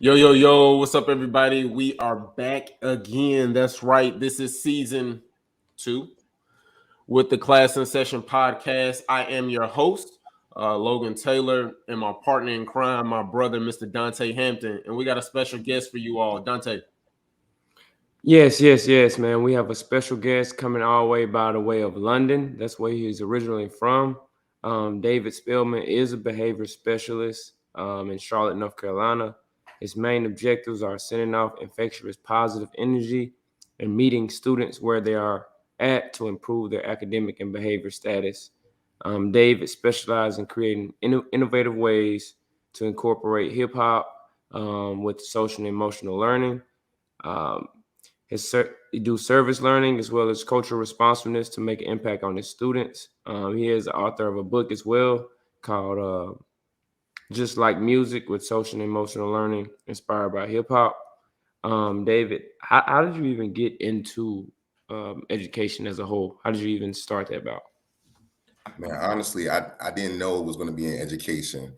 Yo, yo, yo, what's up, everybody? We are back again. That's right. This is season 2 with the Class in Session podcast. I am your host, Logan Taylor, and my partner in crime, my brother, Mr. Dontay Hampton. And we got a special guest for you all. Dontay. Yes, man. We have a special guest coming all the way by the way of London. That's where he's originally from. David Spellmon is a behavior specialist in Charlotte, North Carolina. His main objectives are sending off infectious positive energy and meeting students where they are at to improve their academic and behavior status. David specializes in creating innovative ways to incorporate hip hop with social and emotional learning. Um, he do service learning as well as cultural responsiveness to make an impact on his students. He is the author of a book as well called "Just Like Music" with social and emotional learning inspired by hip hop. David, how did you even get into education as a whole? How did you even start that about? Man, honestly, I didn't know it was going to be in education.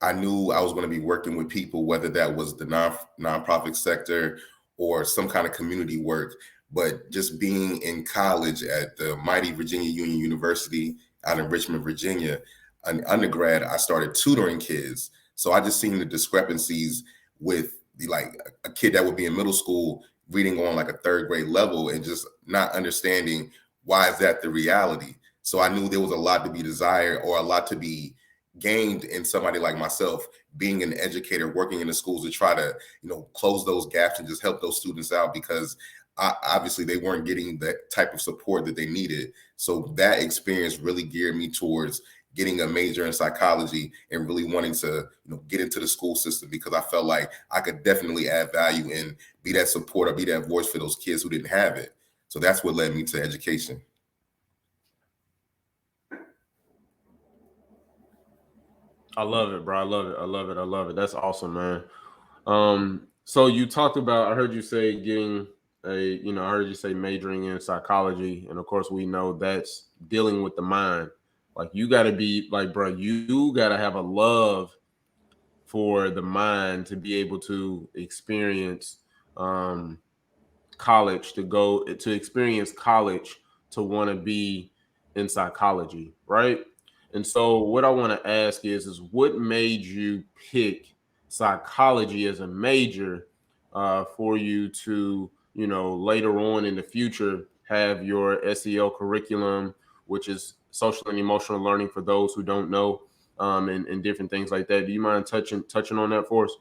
I knew I was going to be working with people, whether that was the nonprofit sector or some kind of community work. But just being in college at the mighty Virginia Union University out in Richmond, Virginia, an undergrad, I started tutoring kids. So I just seen the discrepancies with a kid that would be in middle school reading on like a third grade level and just not understanding why is that the reality. So I knew there was a lot to be desired or a lot to be gained in somebody like myself, being an educator, working in the schools to try to, close those gaps and just help those students out because obviously they weren't getting that type of support that they needed. So that experience really geared me towards getting a major in psychology and really wanting to, get into the school system because I felt like I could definitely add value and be that support or be that voice for those kids who didn't have it. So that's what led me to education. I love it, bro. I love it. I love it. I love it. That's awesome, man. So you talked about, I heard you say I heard you say majoring in psychology. And of course, we know that's dealing with the mind. Like, you got to be like, bro, you got to have a love for the mind to be able to experience um, college, to experience college, to want to be in psychology, right? And so what I want to ask is what made you pick psychology as a major for you to, later on in the future have your SEL curriculum, which is social and emotional learning for those who don't know, and different things like that. Do you mind touching on that for us?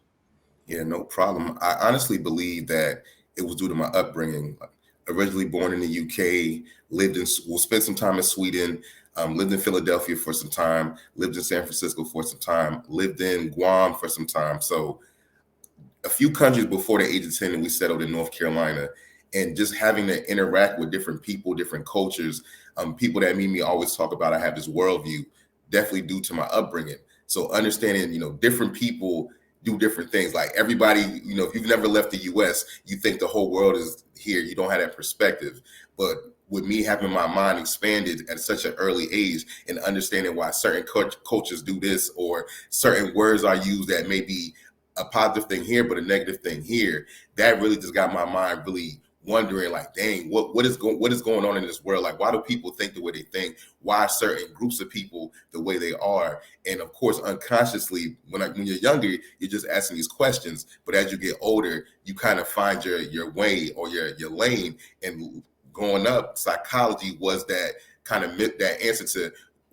Yeah, no problem. I honestly believe that it was due to my upbringing. Originally born in the UK, spent some time in Sweden, lived in Philadelphia for some time, lived in San Francisco for some time, lived in Guam for some time. So a few countries before the age of 10, and we settled in North Carolina. And just having to interact with different people, different cultures, people that meet me always talk about I have this worldview, definitely due to my upbringing. So understanding, different people do different things. Like everybody, if you've never left the US, you think the whole world is here. You don't have that perspective. But with me having my mind expanded at such an early age and understanding why certain cultures do this or certain words are used that may be a positive thing here, but a negative thing here, that really just got my mind really wondering, like, dang, what is going on in this world? Like, why do people think the way they think? Why are certain groups of people the way they are? And of course, unconsciously, when you're younger, you're just asking these questions. But as you get older, you kind of find your way or your lane. And growing up, psychology was that kind of that answer to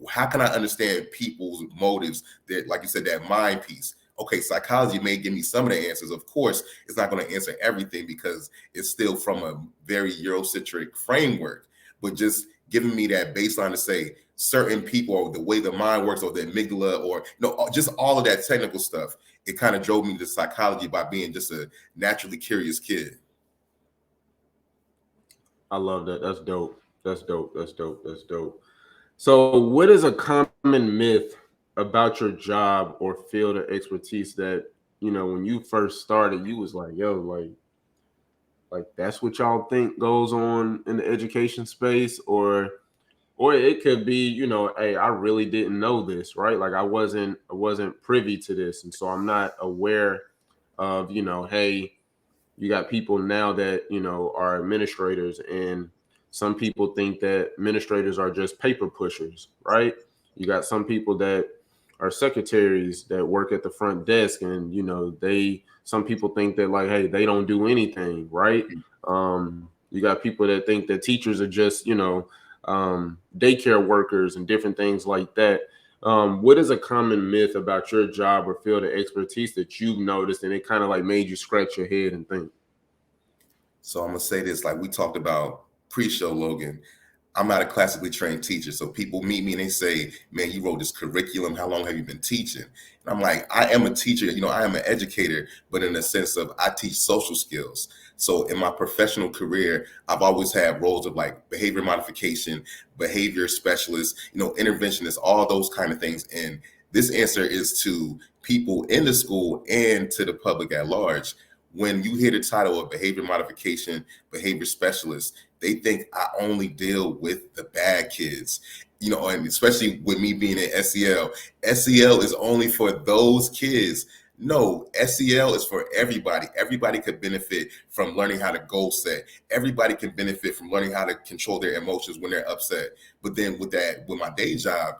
how can I understand people's motives? That, like you said, that mind piece. Okay, psychology may give me some of the answers. Of course, it's not going to answer everything because it's still from a very Eurocentric framework, but just giving me that baseline to say certain people or the way the mind works or the amygdala or, just all of that technical stuff. It kind of drove me to psychology by being just a naturally curious kid. I love that. That's dope. That's dope. That's dope. That's dope. So, what is a common myth about your job or field of expertise that when you first started, you was like, "Yo, like that's what y'all think goes on in the education space," or it could be, hey, I really didn't know this, right? Like I wasn't privy to this, and so I'm not aware of, hey, you got people now that, are administrators, and some people think that administrators are just paper pushers, right? You got some people that are secretaries that work at the front desk, and, some people think that, like, hey, they don't do anything, right? You got people that think that teachers are just, daycare workers and different things like that. What is a common myth about your job or field of expertise that you've noticed and it kind of like made you scratch your head and think? So I'm gonna say this, like we talked about pre-show, Logan. I'm not a classically trained teacher. So people meet me and they say, man, you wrote this curriculum. How long have you been teaching? And I'm like, I am a teacher, I am an educator, but in the sense of I teach social skills. So in my professional career, I've always had roles of like behavior modification, behavior specialist, interventionist, all those kind of things. And this answer is to people in the school and to the public at large. When you hear the title of behavior modification, behavior specialist, they think I only deal with the bad kids, and especially with me being in SEL. SEL is only for those kids. No, SEL is for everybody. Everybody could benefit from learning how to goal set. Everybody can benefit from learning how to control their emotions when they're upset. But then with my day job,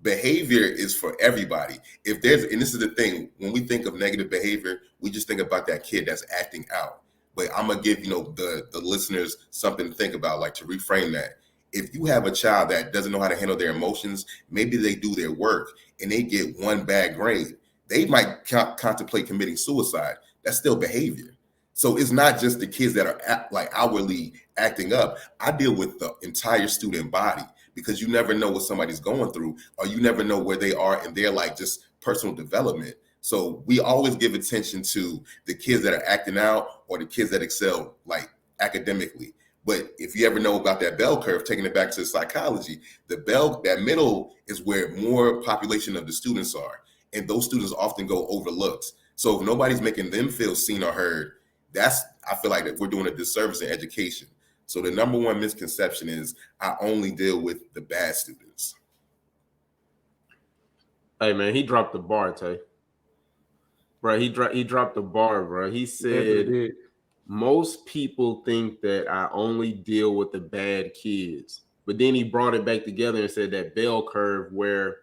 behavior is for everybody. And this is the thing, when we think of negative behavior, we just think about that kid that's acting out. But I'm gonna give the listeners something to think about, like to reframe that. If you have a child that doesn't know how to handle their emotions, maybe they do their work and they get one bad grade, they might contemplate committing suicide. That's still behavior. So it's not just the kids that are outwardly acting up. I deal with the entire student body, because you never know what somebody's going through, or you never know where they are in their like just personal development. So we always give attention to the kids that are acting out or the kids that excel like academically. But if you ever know about that bell curve, taking it back to psychology, that middle is where more population of the students are. And those students often go overlooked. So if nobody's making them feel seen or heard, I feel like that we're doing a disservice in education. So the number one misconception is I only deal with the bad students. Hey man, he dropped the bar, Tay. Bro, he dropped the bar, bro. He said most people think that I only deal with the bad kids. But then he brought it back together and said that bell curve where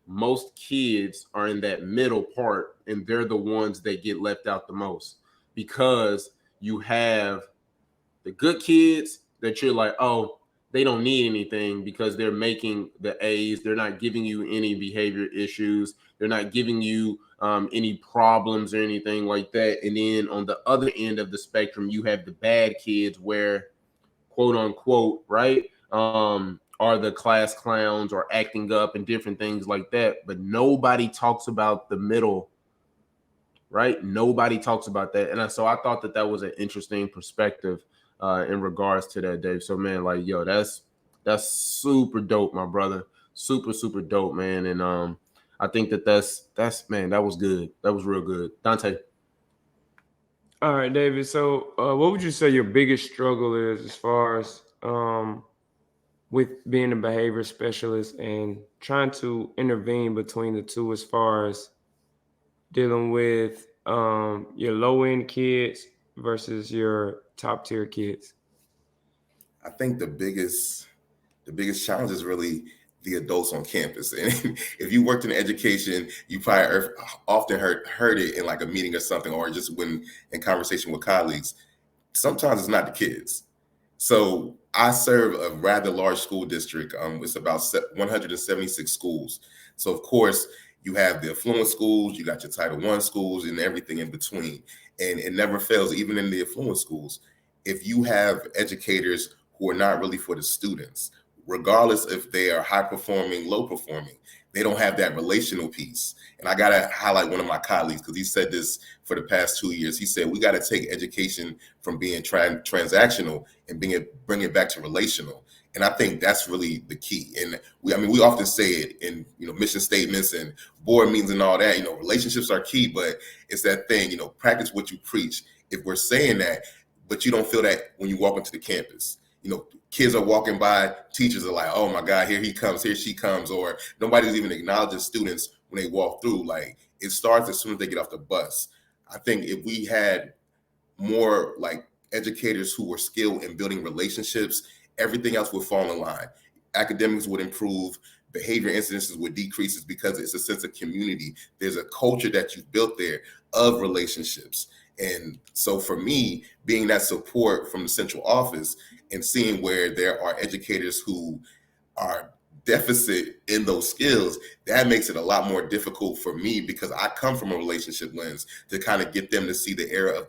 most kids are in that middle part, and they're the ones that get left out the most, because you have the good kids that you're like, oh, they don't need anything because they're making the A's. They're not giving you any behavior issues. They're not giving you any problems or anything like that. And then on the other end of the spectrum, you have the bad kids where, quote unquote, right, are the class clowns or acting up and different things like that. But nobody talks about the middle, right? Nobody talks about that. And so I thought that was an interesting perspective in regards to that, Dave. So man, like, yo, that's super dope, my brother. Super, super dope, man. And I think that's man, that was good. That was real good. Dontay. All right, David. So what would you say your biggest struggle is as far as with being a behavior specialist and trying to intervene between the two as far as dealing with your low-end kids versus your top-tier kids? I think the biggest challenge is really the adults on campus. And if you worked in education, you probably often heard it in like a meeting or something, or just when in conversation with colleagues. Sometimes it's not the kids. So I serve a rather large school district. It's about 176 schools. So of course, you have the affluent schools, you got your Title I schools, and everything in between. And it never fails, even in the affluent schools. If you have educators who are not really for the students, regardless if they are high performing, low performing, they don't have that relational piece. And I got to highlight one of my colleagues, because he said this for the past 2 years. He said, we got to take education from being transactional and bring it back to relational. And I think that's really the key. And we often say it in, mission statements and board meetings and all that, relationships are key, but it's that thing, practice what you preach. If we're saying that, but you don't feel that when you walk into the campus, kids are walking by, teachers are like, oh my God, here he comes, here she comes, or nobody's even acknowledging students when they walk through. Like, it starts as soon as they get off the bus. I think if we had more like educators who were skilled in building relationships, everything else would fall in line. Academics would improve, behavior incidences would decrease because it's a sense of community. There's a culture that you've built there of relationships. And so for me, being that support from the central office and seeing where there are educators who are deficit in those skills, that makes it a lot more difficult for me, because I come from a relationship lens to kind of get them to see the error of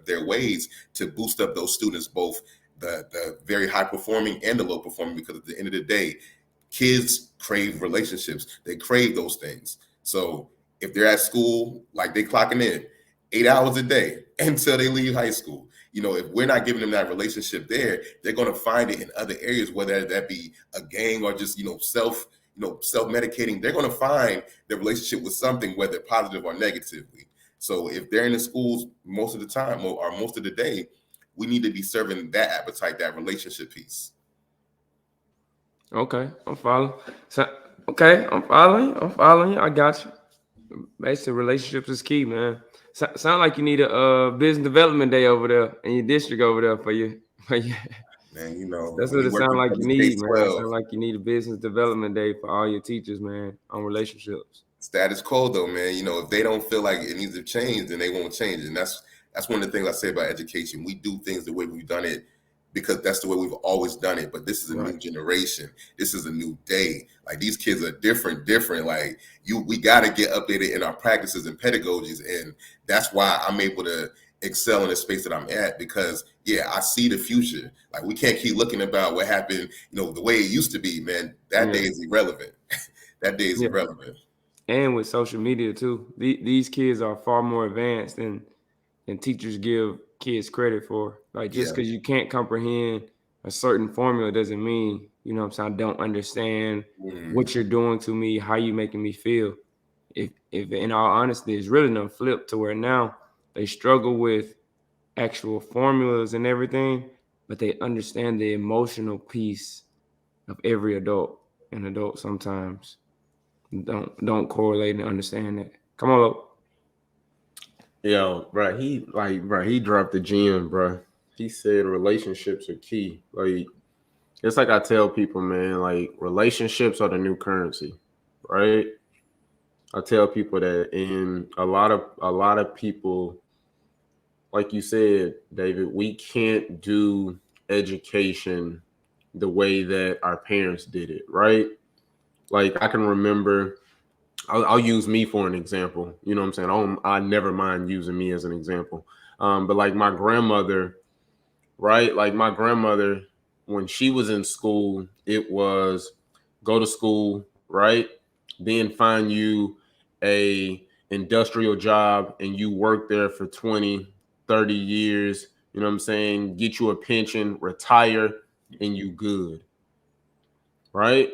their ways to boost up those students, both the very high performing and the low performing, because at the end of the day, kids crave relationships. They crave those things. So if they're at school, like they clocking in 8 hours a day until they leave high school, if we're not giving them that relationship there, they're going to find it in other areas, whether that be a gang or just, self-medicating. They're going to find their relationship with something, whether positive or negatively. So if they're in the schools most of the time or most of the day, we need to be serving that appetite, that relationship piece. Okay, I'm following. So, okay, I'm following you. I got you. Basically, relationships is key, man. Sound like you need a business development day over there in your district over there for you. Man, That's what we it work sounds with like you the need, man. It K-12. sounds like you need a business development day for all your teachers, man, on relationships. Status quo though, man. If they don't feel like it needs to change, then they won't change. And that's one of the things I say about education. We do things the way we've done it because that's the way we've always done it. But this is a new generation. This is a new day. Like, these kids are different. Like, we got to get updated in our practices and pedagogies. And that's why I'm able to excel in the space that I'm at, because I see the future. Like, we can't keep looking about what happened, the way it used to be, man. That day is irrelevant. That day is irrelevant. And with social media too, these kids are far more advanced than teachers give kids credit for. Like, just because you can't comprehend a certain formula doesn't mean, what I'm saying, I don't understand what you're doing to me, how you making me feel. If in all honesty, it's really no flip to where now they struggle with actual formulas and everything, but they understand the emotional piece of every adult. And adults sometimes don't correlate and understand that. Come on, Lo. Yo, bro, he dropped the gem, bro. He said relationships are key. Like, it's like I tell people, man, like, relationships are the new currency, right? I tell people that, and a lot of people, like you said, David, we can't do education the way that our parents did it, right? Like, I can remember, I'll use me for an example. You know what I'm saying? I never mind using me as an example. But like my grandmother, right? Like my grandmother, when she was in school, it was go to school, right? Then find you a industrial job and you work there for 20, 30 years. You know what I'm saying? Get you a pension, retire, and you good, right?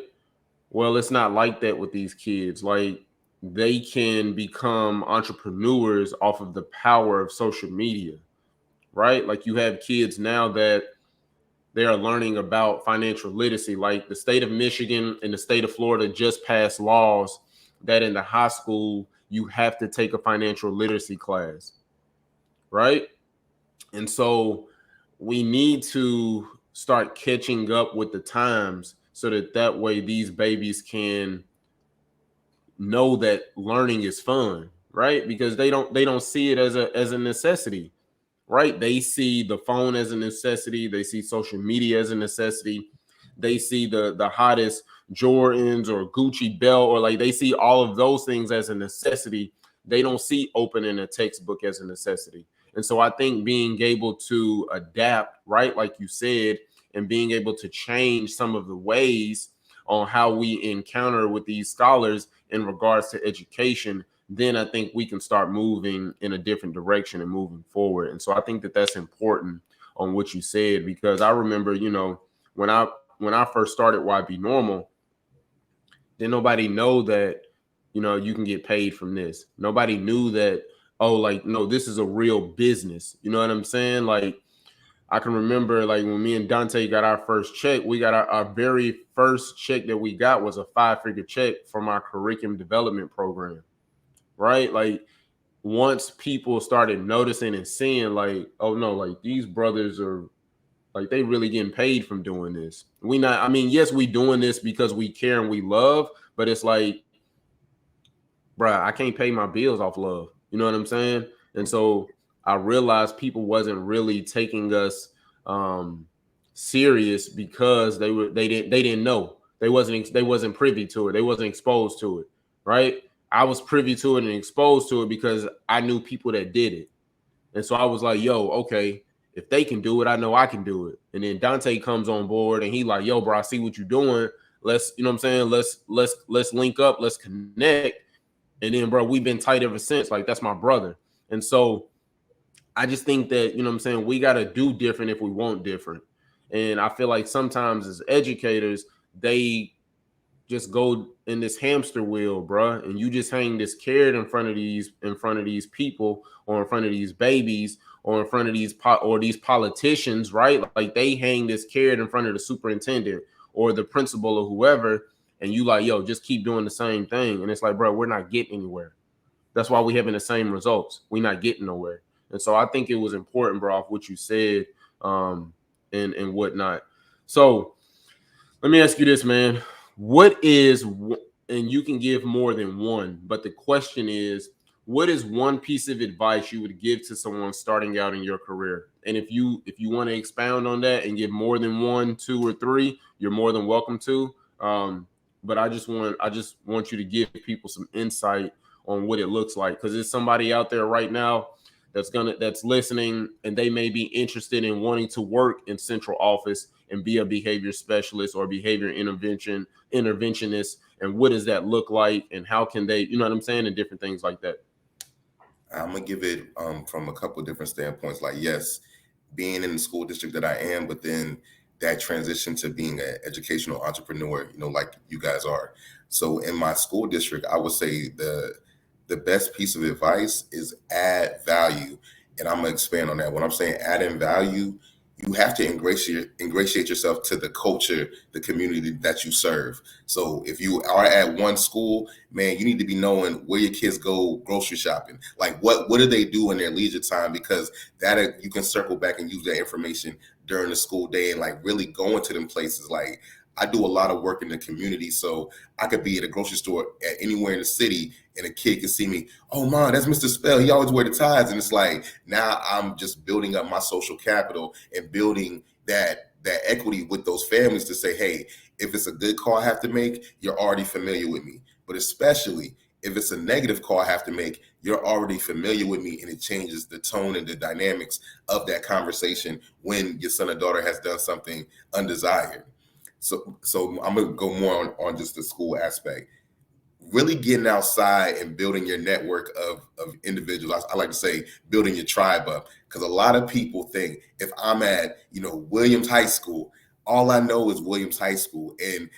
Well, it's not like that with these kids. Like, they can become entrepreneurs off of the power of social media, right? Like, you have kids now that they are learning about financial literacy. Like, the state of Michigan and the state of Florida just passed laws that in the high school you have to take a financial literacy class, right? And so we need to start catching up with the times so that way these babies can know that learning is fun, right? Because they don't see it as a necessity, right? They see the phone as a necessity. They see social media as a necessity. They see the hottest Jordans or Gucci belt, or like they see all of those things as a necessity. They don't see opening a textbook as a necessity. And so I think being able to adapt, right, like you said, and being able to change some of the ways on how we encounter with these scholars in regards to education, then I think we can start moving in a different direction and moving forward. And so I think that that's important on what you said, because I remember, when I first started Y.B.Normal, didn't nobody know that, you can get paid from this. Nobody knew that, oh, like, no, this is a real business. You know what I'm saying? Like, I can remember, like, when me and Dontay got our first check, we got our very first check that we got was a 5-figure check from our curriculum development program, right? Like, once people started noticing and seeing, like, oh no, like these brothers are like they really getting paid from doing this. We not, I mean, yes, we doing this because we care and we love, but it's like, bruh, I can't pay my bills off love. You know what I'm saying? And so I realized people wasn't really taking us serious because they didn't know. They wasn't privy to it. They wasn't exposed to it. Right? I was privy to it and exposed to it because I knew people that did it. And so I was like, yo, okay, if they can do it, I know I can do it. And then Dontay comes on board and he like, yo, bro, I see what you're doing. Let's, you know what I'm saying? Let's link up, let's connect. And then, bro, we've been tight ever since. Like, that's my brother. And so I just think that, you know what I'm saying, we got to do different if we want different. And I feel like sometimes as educators, they just go in this hamster wheel, bro, and you just hang this carrot in front of these people, or in front of these babies, or in front of these politicians, right? Like they hang this carrot in front of the superintendent or the principal or whoever, and you like, yo, just keep doing the same thing. And it's like, bro, we're not getting anywhere. That's why we having the same results. We're not getting nowhere. And so I think it was important, bro, off what you said, and whatnot. So let me ask you this, man. What is, and you can give more than one, but the question is, what is one piece of advice you would give to someone starting out in your career? And if you want to expound on that and give more than one, two, or three, you're more than welcome to. But I just want you to give people some insight on what it looks like, because there's somebody out there right now that's listening, and they may be interested in wanting to work in central office and be a behavior specialist or behavior interventionist. And what does that look like, and how can they, you know what I'm saying, and different things like that. I'm gonna give it from a couple of different standpoints. Like, yes, being in the school district that I am, but then that transition to being an educational entrepreneur, like you guys are. So in my school district, I would say the best piece of advice is add value. And I'm gonna expand on that. When I'm saying adding value, you have to ingratiate yourself to the culture, the community that you serve. So if you are at one school, man, you need to be knowing where your kids go grocery shopping. Like what do they do in their leisure time? Because that you can circle back and use that information during the school day, and like really going to them places. Like I do a lot of work in the community, so I could be at a grocery store at anywhere in the city, and a kid can see me. Oh, man, that's Mr. Spell. He always wear the ties, and it's like now I'm just building up my social capital and building that equity with those families to say, hey, if it's a good call I have to make, you're already familiar with me. But especially if it's a negative call I have to make, you're already familiar with me, and it changes the tone and the dynamics of that conversation when your son or daughter has done something undesired. So I'm going to go more on just the school aspect. Really getting outside and building your network of individuals. I like to say building your tribe up, because a lot of people think if I'm at, Williams High School, all I know is Williams High School. And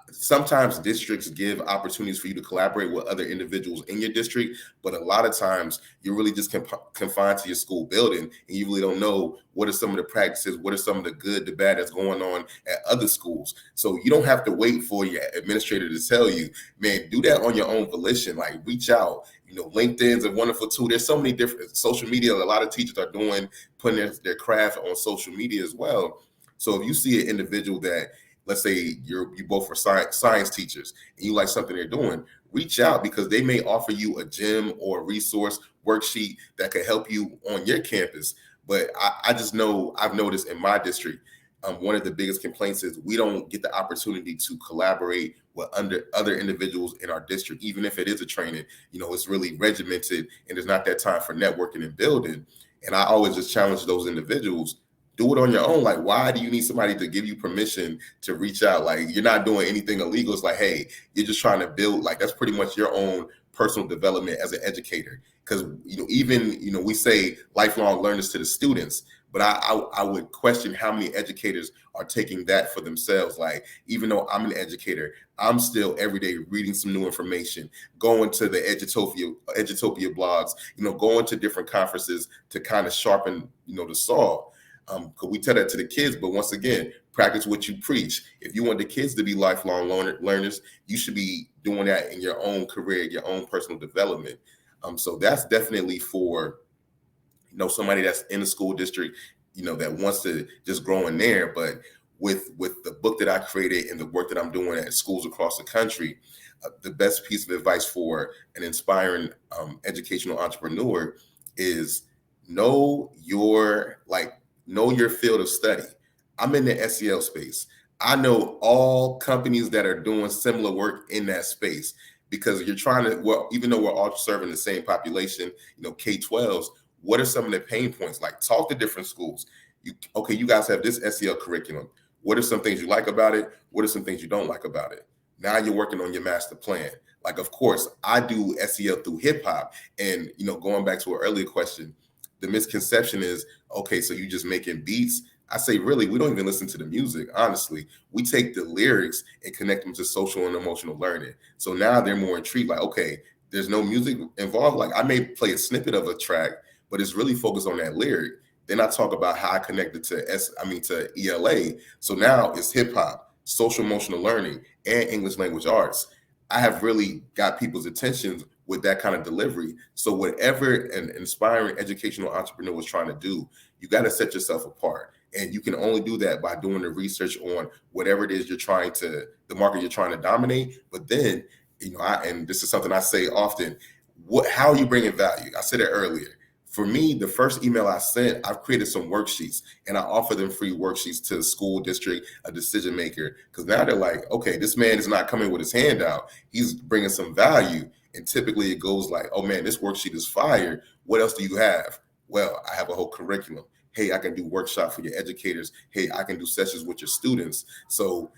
sometimes districts give opportunities for you to collaborate with other individuals in your district, but a lot of times you're really just confined to your school building, and you really don't know what are some of the practices, what are some of the good, the bad that's going on at other schools. So you don't have to wait for your administrator to tell you, man, do that on your own volition. Like reach out. LinkedIn's a wonderful tool. There's so many different social media. A lot of teachers are putting their craft on social media as well. So if you see an individual that, let's say you both are science teachers and you like something they're doing, reach out, because they may offer you a gym or a resource worksheet that could help you on your campus. But I just know, I've noticed in my district, one of the biggest complaints is we don't get the opportunity to collaborate with other individuals in our district. Even if it is a training, it's really regimented and there's not that time for networking and building. And I always just challenge those individuals, do it on your own. Like, why do you need somebody to give you permission to reach out? Like, you're not doing anything illegal. It's like, hey, you're just trying to build, like, that's pretty much your own personal development as an educator. Because, we say lifelong learners to the students, but I would question how many educators are taking that for themselves. Like, even though I'm an educator, I'm still every day reading some new information, going to the Edutopia blogs, going to different conferences to kind of sharpen, the saw. Because we tell that to the kids, but once again, practice what you preach. If you want the kids to be lifelong learners, you should be doing that in your own career, your own personal development. So that's definitely for, somebody that's in the school district, that wants to just grow in there. But with the book that I created and the work that I'm doing at schools across the country, the best piece of advice for an inspiring educational entrepreneur is know your field of study. I'm in the SEL space. I know all companies that are doing similar work in that space, because you're trying to, well, even though we're all serving the same population, K-12s, what are some of the pain points? Like, talk to different schools. You guys have this SEL curriculum. What are some things you like about it? What are some things you don't like about it? Now you're working on your master plan. Like, of course, I do SEL through hip hop. And, going back to an earlier question, the misconception is, okay, so you just making beats. I say, really, we don't even listen to the music. Honestly, we take the lyrics and connect them to social and emotional learning. So now they're more intrigued, like, okay, there's no music involved. Like, I may play a snippet of a track, but it's really focused on that lyric. Then I talk about how I connected to ELA. So now it's hip hop, social emotional learning, and English language arts. I have really got people's attention with that kind of delivery. So whatever an inspiring educational entrepreneur is trying to do, you got to set yourself apart. And you can only do that by doing the research on whatever it is the market you're trying to dominate. But then, and this is something I say often, how are you bringing value? I said it earlier. For me, the first email I sent, I've created some worksheets, and I offer them free worksheets to a school district, a decision maker, because now they're like, okay, this man is not coming with his hand out. He's bringing some value. And typically it goes like, oh man, this worksheet is fire. What else do you have? Well, I have a whole curriculum. Hey, I can do workshops for your educators. Hey, I can do sessions with your students. So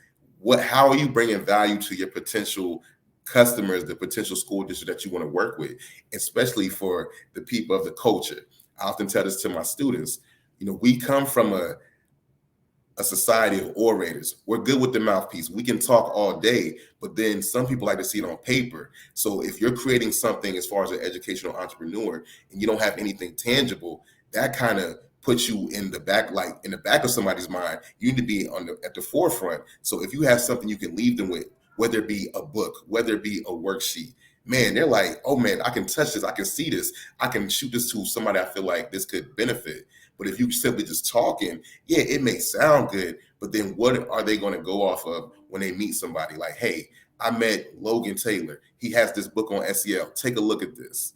how are you bringing value to your potential customers, the potential school district that you want to work with, especially for the people of the culture? I often tell this to my students. We come from a society of orators. We're good with the mouthpiece. We can talk all day, but then some people like to see it on paper. So if you're creating something as far as an educational entrepreneur and you don't have anything tangible, that kind of puts you in the back, like in the back of somebody's mind. You need to be at the forefront. So if you have something you can leave them with, whether it be a book, whether it be a worksheet, man, they're like, oh man, I can touch this. I can see this. I can shoot this to somebody I feel like this could benefit. But if you simply just talking, yeah, it may sound good, but then what are they going to go off of when they meet somebody? Like, hey, I met Logan Taylor. He has this book on SEL. Take a look at this.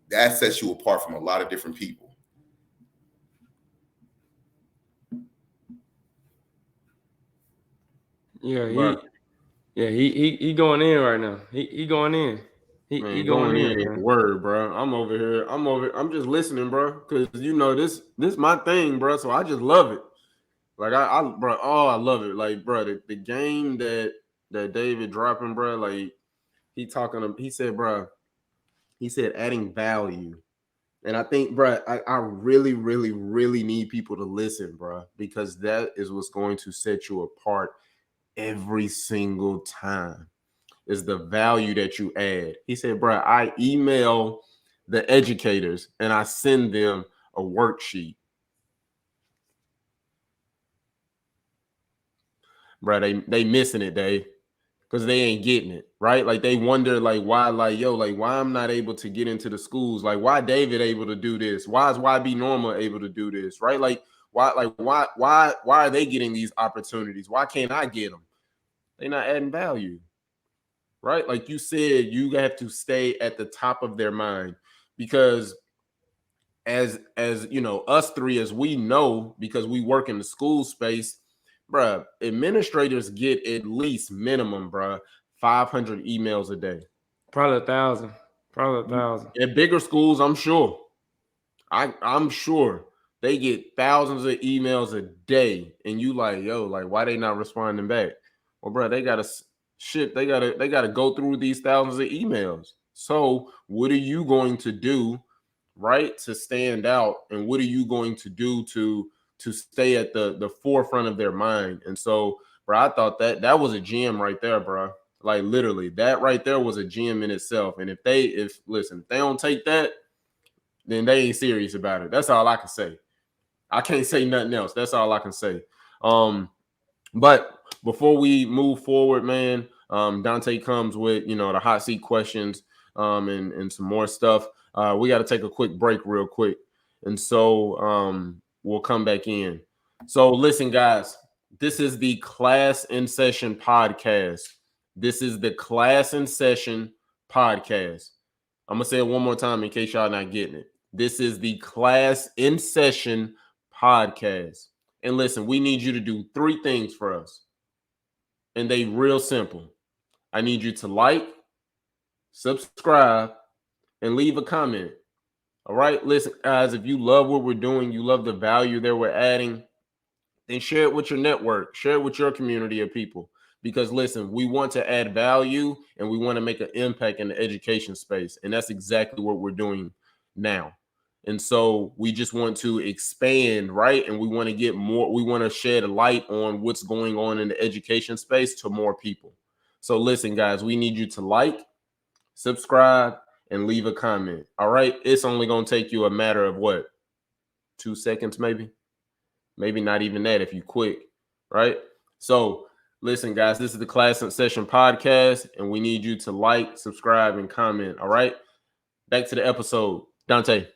That sets you apart from a lot of different people. Yeah, he going in right now. He going in. He going in, man. Word, bro. I'm just listening, bro, because this my thing, bro. So I just love it. Like bro, I love it. Like, bro, the game that David dropping, bro. Like, he said, bro, adding value. And I think, bro, I really, really, really need people to listen, bro, because that is what's going to set you apart every single time, is the value that you add. He said, bro, I email the educators and I send them a worksheet. Bro, they missing it, Dave, because they ain't getting it, right? Like, they wonder, like, why, like, yo, like, why I'm not able to get into the schools? Like, why David able to do this? Why is Y.B.Normal able to do this, right? Like, why are they getting these opportunities? Why can't I get them? They not adding value, right? Like you said, you have to stay at the top of their mind, because as us three, as we know, because we work in the school space, bruh, administrators get at least minimum, bruh, 500 emails a day. Probably 1,000. Probably 1,000. At bigger schools, I'm sure. I'm sure they get thousands of emails a day, and you like, yo, like, why they not responding back? Well, bro, they gotta go through these thousands of emails. So what are you going to do, right, to stand out? And what are you going to do to stay at the forefront of their mind? And so, bro, I thought that was a gem right there, bro. Like, literally, that right there was a gem in itself. And if they don't take that, then they ain't serious about it. That's all I can say. I can't say nothing else. That's all I can say. But before we move forward, man, Dontay comes with, the hot seat questions, and some more stuff. We got to take a quick break real quick. And so we'll come back in. So listen, guys, this is the Class in Session podcast. This is the Class in Session podcast. I'm going to say it one more time in case y'all not getting it. This is the Class in Session podcast. And listen, we need you to do 3 things for us. And they real simple. I need you to like, subscribe, and leave a comment. All right, listen, guys, if you love what we're doing, you love the value that we're adding, then share it with your network, share it with your community of people. Because listen, we want to add value and we want to make an impact in the education space. And that's exactly what we're doing now. And so we just want to expand, right? And we want to get more, we want to shed a light on what's going on in the education space to more people. So listen, guys, we need you to like, subscribe, and leave a comment. All right. It's only going to take you a matter of what? 2 seconds, maybe not even that if you quick. Right. So listen, guys, this is the Class in Session podcast, and we need you to like, subscribe, and comment. All right. Back to the episode. Dontay.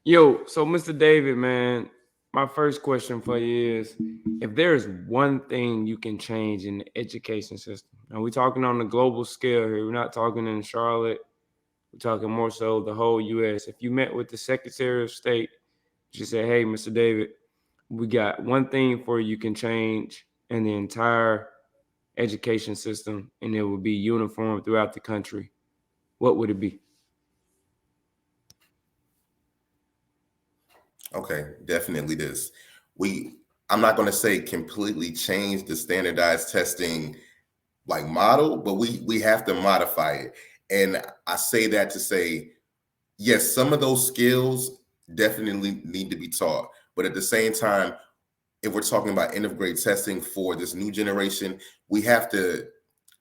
Yo, so Mr. David, man, my first question for you is, if there is one thing you can change in the education system, and we're talking on the global scale here, we're not talking in Charlotte, we're talking more so the whole U.S. If you met with the Secretary of State, she said, hey, Mr. David, we got one thing for you can change in the entire education system, and it will be uniform throughout the country, what would it be? Okay, definitely this. I'm not going to say completely change the standardized testing like model, but we have to modify it. And I say that to say, yes, some of those skills definitely need to be taught. But at the same time, if we're talking about end of grade testing for this new generation, we have to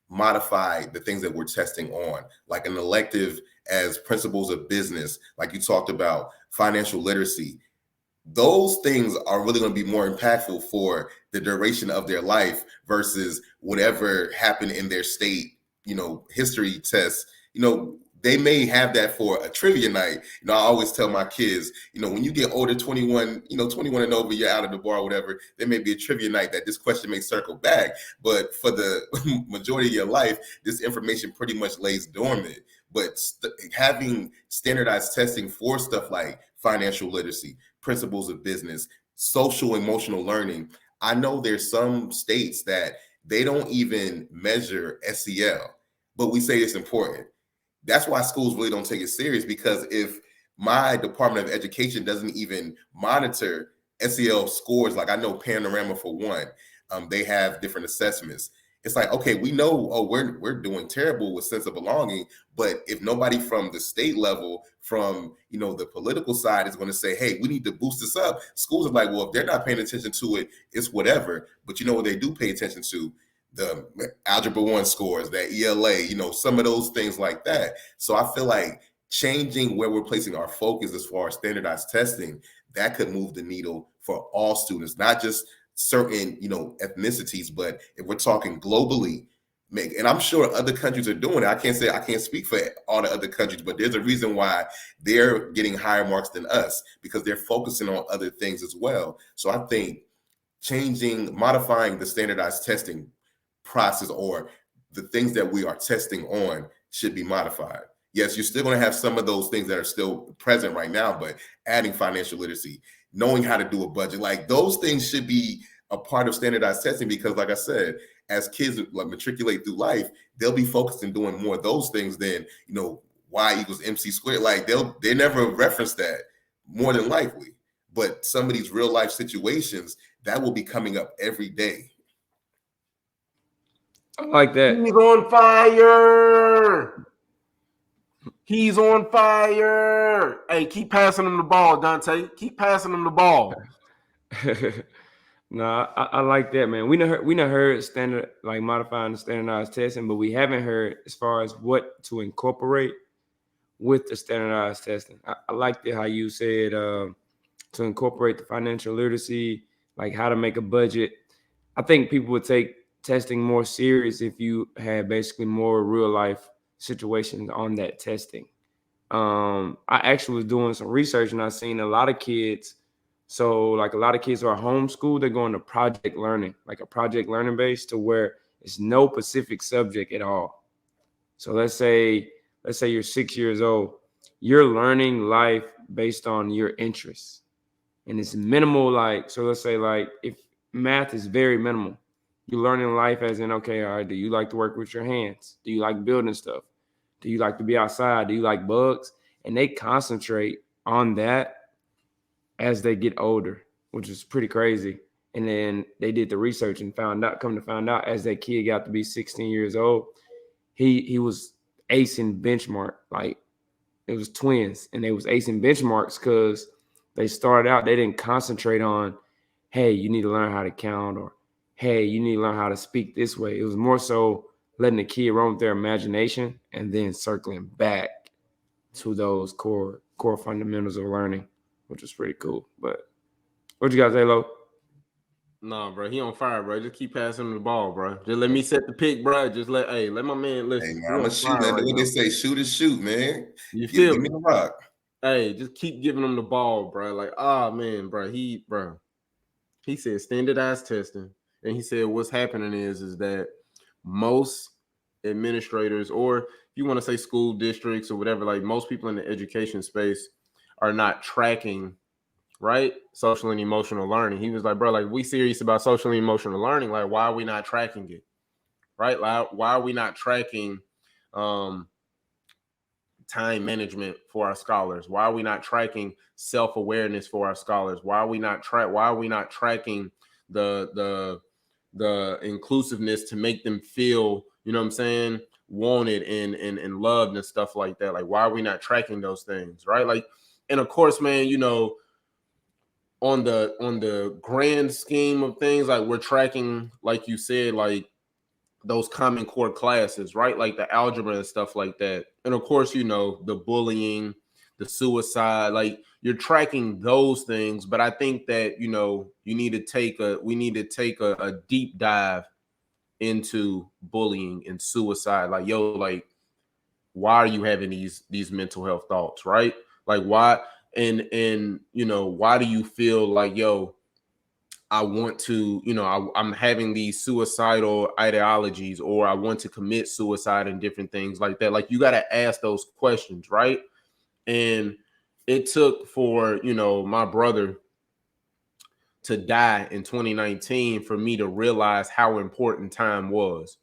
modify the things that we're testing on, like an elective as principles of business, like you talked about, financial literacy. Those things are really going to be more impactful for the duration of their life versus whatever happened in their state, history tests. They may have that for a trivia night. I always tell my kids, when you get older, 21, 21 and over, you're out of the bar or whatever, there may be a trivia night that this question may circle back. But for the majority of your life, this information pretty much lays dormant. But having standardized testing for stuff like financial literacy, principles of business, social emotional learning. I know there's some states that they don't even measure SEL, but we say it's important. That's why schools really don't take it serious, because if my Department of Education doesn't even monitor SEL scores, like I know Panorama for one, they have different assessments. It's like, okay, we know, we're doing terrible with sense of belonging, but if nobody from the state level, from the political side is going to say, hey, we need to boost this up, schools are like, well, if they're not paying attention to it, it's whatever. But what they do pay attention to? The Algebra 1 scores, that ELA, some of those things like that. So I feel like changing where we're placing our focus as far as standardized testing, that could move the needle for all students, not just certain, ethnicities, but if we're talking globally, and I'm sure other countries are doing it. I can't speak for all the other countries, but there's a reason why they're getting higher marks than us, because they're focusing on other things as well. So I think modifying the standardized testing process, or the things that we are testing on, should be modified. Yes, you're still going to have some of those things that are still present right now, but adding financial literacy, knowing how to do a budget, like those things should be a part of standardized testing, because like I said, as kids matriculate through life, they'll be focused in doing more of those things than, Y equals MC squared. Like they never reference that, more than likely. But some of these real life situations, that will be coming up every day. I like that. He's on fire. He's on fire. Hey, keep passing him the ball, Dontay. Keep passing him the ball. No, I like that, man. We not heard standard, like modifying the standardized testing, but we haven't heard as far as what to incorporate with the standardized testing. I liked it how you said to incorporate the financial literacy, like how to make a budget. I think people would take testing more serious if you had basically more real life situations on that testing. I actually was doing some research and I seen a lot of kids. So like a lot of kids who are homeschooled, they're going to project learning, like a project learning base to where it's no specific subject at all. So let's say you're 6 years old, you're learning life based on your interests. And it's minimal, like, so let's say like if math is very minimal, you're learning life as in, okay, all right, do you like to work with your hands? Do you like building stuff? Do you like to be outside? Do you like bugs? And they concentrate on that as they get older, which is pretty crazy. And then they did the research and come to find out, as that kid got to be 16 years old, he was acing benchmark. Like, it was twins, and they was acing benchmarks because they started out, they didn't concentrate on, hey, you need to learn how to count, or hey, you need to learn how to speak this way. It was more so letting the kid run with their imagination and then circling back to those core fundamentals of learning, which is pretty cool. But what you guys say, Lo? Nah, bro, he on fire, bro. Just keep passing him the ball, bro. Just let me set the pick, bro. Just let my man Hey, listen. man, He I'm on a shoot, fire man. right What now. they say, shoot is shoot, man. You Give feel me me? the rock. Hey, just keep giving him the ball, bro. Like, man, bro. He said standardized testing, and he said what's happening is that most administrators, or if you want to say school districts or whatever, like most people in the education space are not tracking, right, social and emotional learning. He was like, bro, like, we serious about social and emotional learning. Like, why are we not tracking it? Right? Like, why are we not tracking time management for our scholars? Why are we not tracking self-awareness for our scholars? Why are we not tracking the inclusiveness to make them feel, you know what I'm saying, wanted and loved and stuff like that? Like, why are we not tracking those things? Right? Like, and of course, man, you know, on the grand scheme of things, like, we're tracking, like you said, like those common core classes, right? Like the algebra and stuff like that. And of course, you know, the bullying, the suicide, like, you're tracking those things. But I think that, you know, we need to take a deep dive into bullying and suicide. Like, yo, like, why are you having these mental health thoughts, right? Like, why? And you know, why do you feel like, yo, I want to, you know, I'm having these suicidal ideologies, or I want to commit suicide and different things like that. Like, you got to ask those questions, right? And it took for, you know, my brother to die in 2019 for me to realize how important time was,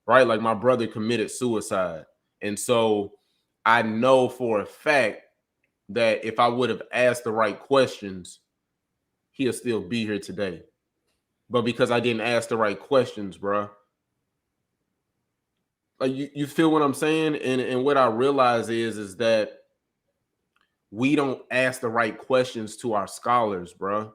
right? Like, my brother committed suicide. And so I know for a fact that if I would have asked the right questions, he'll still be here today. But because I didn't ask the right questions, bro. Like, you feel what I'm saying? And what I realize is that we don't ask the right questions to our scholars, bro.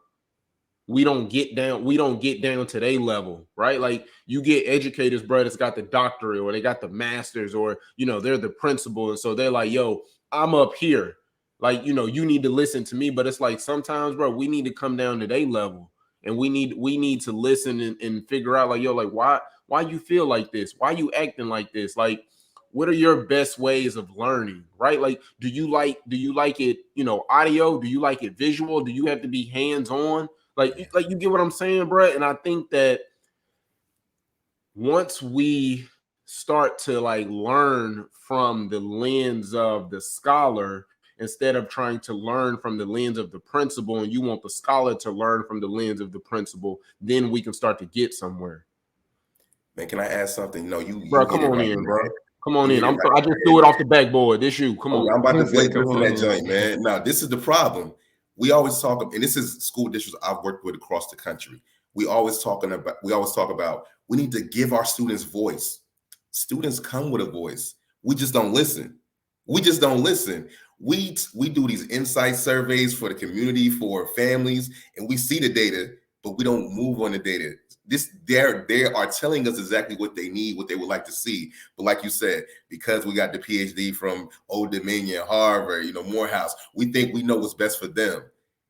We don't get down to their level, right? Like, you get educators, bro, that's got the doctorate, or they got the masters, or, you know, they're the principal, and so they're like, yo, I'm up here, like, you know, you need to listen to me. But it's like, sometimes, bro, we need to come down to their level, and we need to listen and figure out, like, yo, like, why you feel like this, why you acting like this, like, what are your best ways of learning, right? Like, do you like it, you know, audio? Do you like it visual? Do you have to be hands on? Like, you get what I'm saying, bro? And I think that once we start to, like, learn from the lens of the scholar, instead of trying to learn from the lens of the principal, and you want the scholar to learn from the lens of the principal, then we can start to get somewhere. Man, can I add something? No, you Bro, hit come it on right in, in the bro. head. Come on You in. hit it right I in just the threw head. it off the backboard. This you. Come Oh, on. I'm about to He said, blitz "Come from on that in." joint, man. Now, this is the problem. We always talk, and this is school districts I've worked with across the country. We always talk about we need to give our students voice. Students come with a voice. We just don't listen. We just don't listen. We do these insight surveys for the community, for families, and we see the data, but we don't move on the data. They are telling us exactly what they need, what they would like to see. But like you said, because we got the PhD from Old Dominion, Harvard, you know, Morehouse, we think we know what's best for them.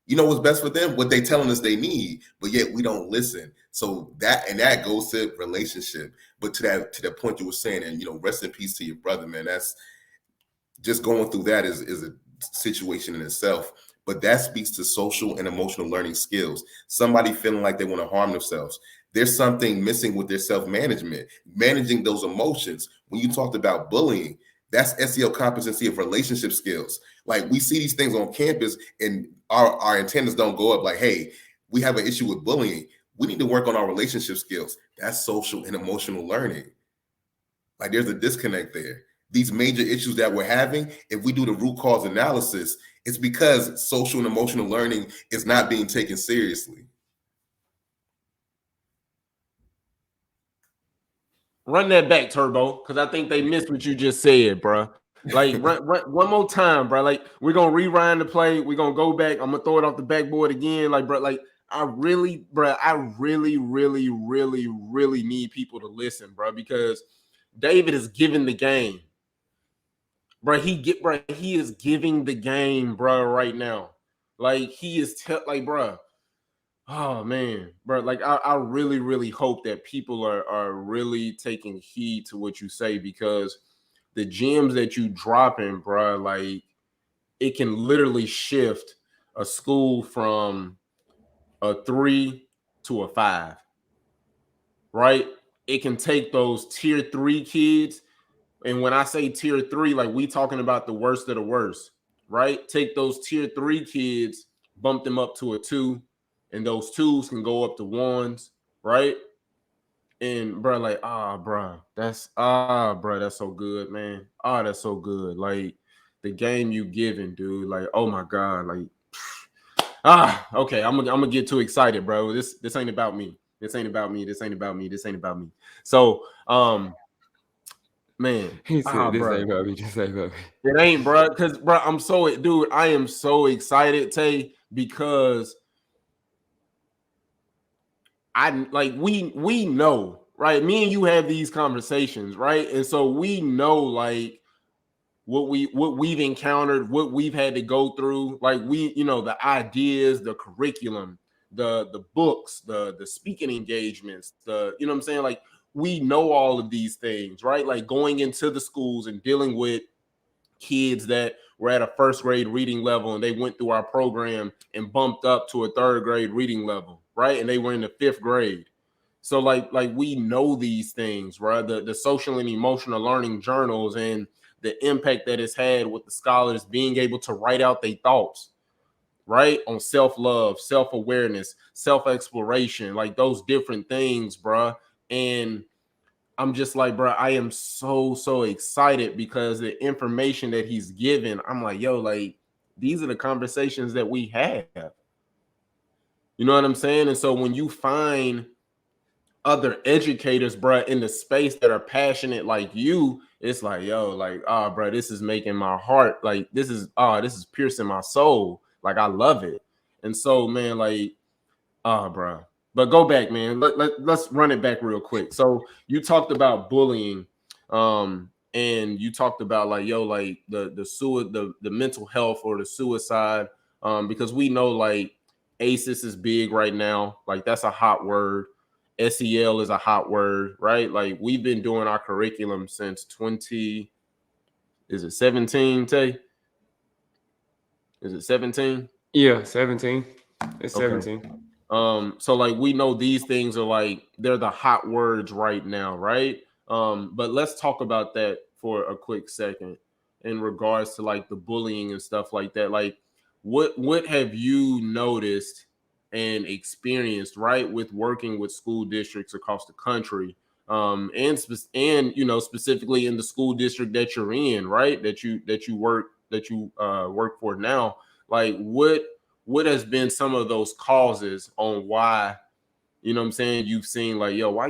You know what's best for them? What they telling us they need, but yet we don't listen. So that goes to relationship. But to the point you were saying, and, you know, rest in peace to your brother, man. just going through that is a situation in itself. But that speaks to social and emotional learning skills. Somebody feeling like they want to harm themselves. There's something missing with their self-management, managing those emotions. When you talked about bullying, that's SEL competency of relationship skills. Like, we see these things on campus and our antennas don't go up like, hey, we have an issue with bullying. We need to work on our relationship skills. That's social and emotional learning. Like, there's a disconnect there. These major issues that we're having, if we do the root cause analysis, it's because social and emotional learning is not being taken seriously. Run that back, Turbo, because I think they missed what you just said, bro. Like, run one more time, bro. Like, we're gonna rewind the play. We're gonna go back. I'm gonna throw it off the backboard again. Like, bro, like I really need people to listen, bro, because David is giving the game. Bro, he is giving the game, bro, right now. Like, he is like, bro. Oh man, bro. Like, I really hope that people are really taking heed to what you say, because the gems that you dropping, bro, like, it can literally shift a school from a 3 to a 5, right? It can take those tier 3 kids. And when I say tier 3, like, we talking about the worst of the worst, right? Take those tier 3 kids, bump them up to a 2, and those 2s can go up to 1s, right? And bro, like, bro, that's so good, man. That's so good. Like, the game you giving, dude. Like, oh my god, like, okay. I'm gonna get too excited, bro. This ain't about me. This ain't about me. This ain't about me. This ain't about me. So, man, He said, "This bro, ain't about me. This ain't about me." it ain't, bro. Because, bro, I am so excited, Tay, because we know, right? Me and you have these conversations, right? And so we know, like, what we've encountered, what we've had to go through, like, the ideas, the curriculum, the books, the speaking engagements, what I'm saying, like, we know all of these things, right? Like, going into the schools and dealing with kids that were at a first grade reading level and they went through our program and bumped up to a third grade reading level, right? And they were in the 5th grade. So, like we know these things, right? The social and emotional learning journals and the impact that it's had with the scholars being able to write out their thoughts, right? On self-love, self-awareness, self-exploration, like those different things, bro. And I'm just like, bro, I am so excited because the information that he's given, I'm like, yo, like, these are the conversations that we have. You know what I'm saying? And so when you find other educators, bro, in the space that are passionate like you, it's like, yo, like, bro, this is making my heart, like, this is piercing my soul. Like, I love it. And so, man, like, bro. But go back, man. Let's run it back real quick. So you talked about bullying, and you talked about, like, yo, like, the mental health or the suicide, because we know, like, ACEs is big right now. Like, that's a hot word. SEL is a hot word, right? Like, we've been doing our curriculum since 17, Tay? Is it 17? Yeah, 17. It's Okay. 17. So, like, we know these things are, like, they're the hot words right now, right? But let's talk about that for a quick second in regards to, like, the bullying and stuff like that. Like, what have you noticed and experienced, right, with working with school districts across the country, and specifically in the school district that you're in, right? That you work for now. Like, what has been some of those causes on why, what I'm saying, you've seen, like, yo, why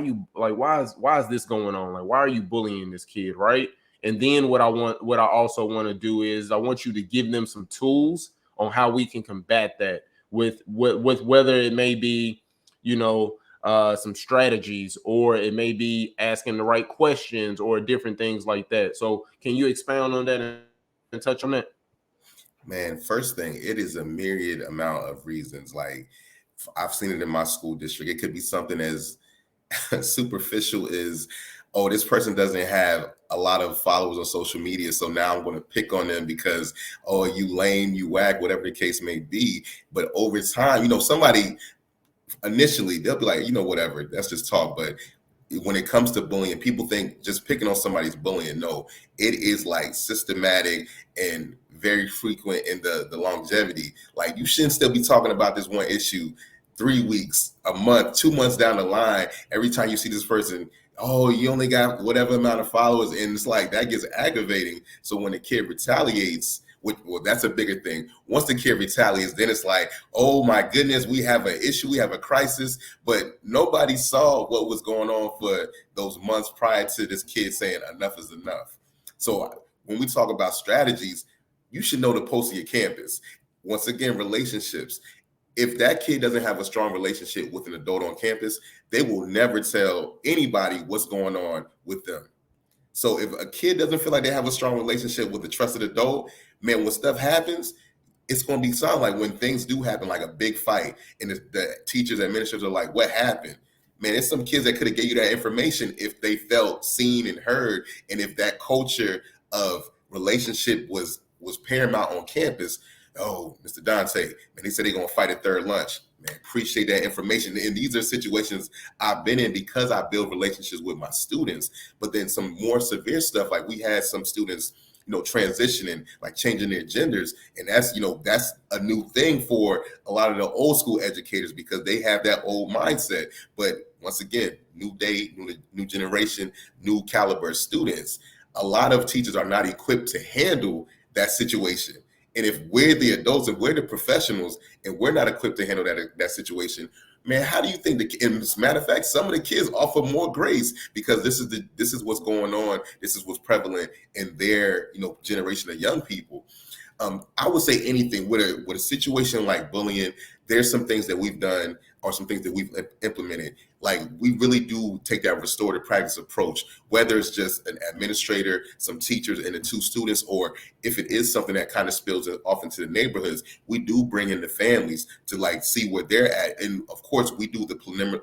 is this going on? Like, why are you bullying this kid, right? And then what I also want to do is I want you to give them some tools on how we can combat that with whether it may be, some strategies, or it may be asking the right questions or different things like that. So can you expound on that and touch on that? Man, first thing, it is a myriad amount of reasons. Like, I've seen it in my school district. It could be something as superficial as oh, this person doesn't have a lot of followers on social media, so now I'm going to pick on them because, oh, you lame, you whack, whatever the case may be. But over time, somebody initially they'll be like, whatever, that's just talk. But when it comes to bullying, people think just picking on somebody's bullying. No, it is like systematic and very frequent in the longevity. Like, you shouldn't still be talking about this one issue 3 weeks, a month, 2 months down the line. Every time you see this person, oh, you only got whatever amount of followers, and it's like that gets aggravating. So when the kid retaliates, well, that's a bigger thing. Once the kid retaliates, then it's like, oh my goodness, we have an issue, we have a crisis. But nobody saw what was going on for those months prior to this kid saying enough is enough. So when we talk about strategies, you should know the pulse of your campus. Once again, relationships. If that kid doesn't have a strong relationship with an adult on campus, they will never tell anybody what's going on with them. So if a kid doesn't feel like they have a strong relationship with a trusted adult, man, when stuff happens, it's going to sound like when things do happen, like a big fight, and the teachers, administrators are like, what happened? Man, there's some kids that could have gave you that information if they felt seen and heard, and if that culture of relationship was paramount on campus. Oh, Mr. Dontay, man, they said they're going to fight at third lunch. Man, appreciate that information. And these are situations I've been in because I build relationships with my students. But then some more severe stuff, like we had some students, transitioning, like changing their genders. And that's a new thing for a lot of the old school educators because they have that old mindset. But once again, new day, new generation, new caliber students. A lot of teachers are not equipped to handle that situation. And if we're the adults and we're the professionals and we're not equipped to handle that situation, man, how do you think and as a matter of fact, some of the kids offer more grace because this is what's going on. This is what's prevalent in their, generation of young people. I would say anything with a situation like bullying, there's some things that we've done or some things that we've implemented. Like, we really do take that restorative practice approach, whether it's just an administrator, some teachers, and the two students, or if it is something that kind of spills off into the neighborhoods, we do bring in the families to see where they're at. And of course, we do the